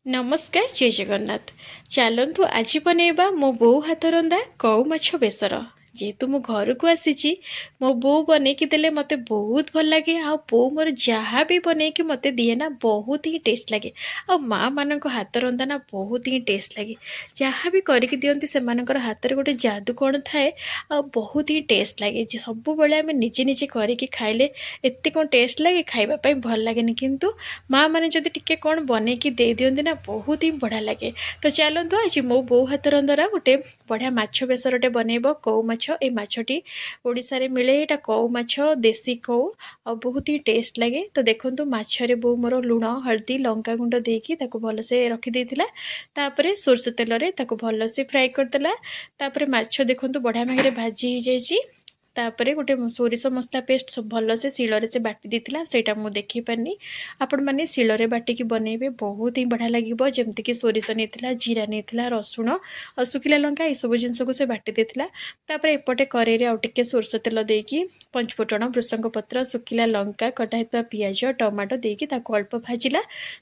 नमस्कार जय जगन्नाथ। चलतु आज बनैबा मो बो हाथ रंधा कौ माछ बेसर। जेहेतु मो घर को आसी मो बो बनैकी देले मते बहुत भल लगे। आ बो मोर जहाँ भी बनैकी मते दिए ना बहुत ही टेस्ट लगे। आ माँ मान हाथ रंधा ना बहुत ही टेस्ट लगे। जहाँ भी करके दियंती से हाथ में गोटे जादू कौन थाए आ बहुत ही टेस्ट लगे। सब बेले आम निजे निजे करके खाइले एत कौन टेस्ट लगे खावाई भल लगे किंतु माँ मैंने जब टिके कौन बनैकी दे दियंती ना बहुत ही बढ़िया लगे। तो चलतु आज मो बो हाथ रंधरा गोटे बढ़िया माछ बेसरटे बनैब कौ माछ। ये माछटी ओडिशा रे मिले यहाँ कौ माछ देसी कौ आ बहुत ही टेस्ट लगे। तो देखो माछरे बो मोर लुण हल्दी लंका गुंड देकी भलसे रखी देथिला। तापरे सोरष तेल रे भलसे फ्राए करदेला। तापरे माछ देखो बढ़िया भागे भाजी हो जाइए। तापरे गोटे सोरिष मसला पेस्ट भलसे शिଳରେ से बाटी देथिला सेटा मु देखि पानी। आपण माने शिଳରେ बाटिकी बनैबे बहुत ही बढ़िया लगिबो। जेमति कि सोरिष नेथिला जीरा नेथिला रसुण और सुखिला लंका ये सब जिनस को से बाटी देथिला। तापरे एपटे करेरे आउ टिके सोरष तेल देकी पंचफुटण भृसंग पत्र सुखिला लंका कटा हिता पियाज टमाटो देकी ताको अल्प भाजिला।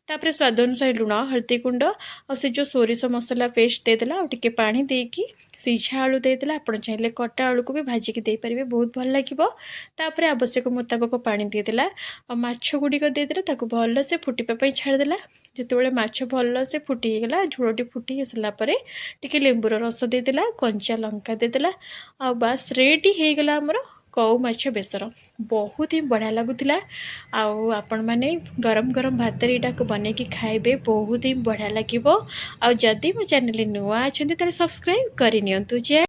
तापरे स्वाद अनुसार लुण हल्दी गुंड और से जो सोरिष मसला पेस्ट देदेला और टिके पानी देकी सीझा आलू देदेला। आपण चाहिए कटा आलू को भी भाजिकी दे पारिबे बहुत भल लागिबो। तापरे आवश्यक मुताबक पानी देदेला और माछ गुड़िक देदेला ताको भल से फुटिबा पई छाड़देला। जितेबाला माछ भल से फुटीगला झोलटी फुटी सारा टिके लेंबूर रस देदेला कंचा लंका देदेला आ बास रेडी हो गला आमर कौ माछ बेसर। बहुत ही बढ़िया लगुला। आपण मैंने गरम गरम भात यहाँ बनैकी खाइबे बहुत ही बढ़िया लगे। आ जदि मो चैनल नुआ अच्छा सब्सक्राइब करनी। जय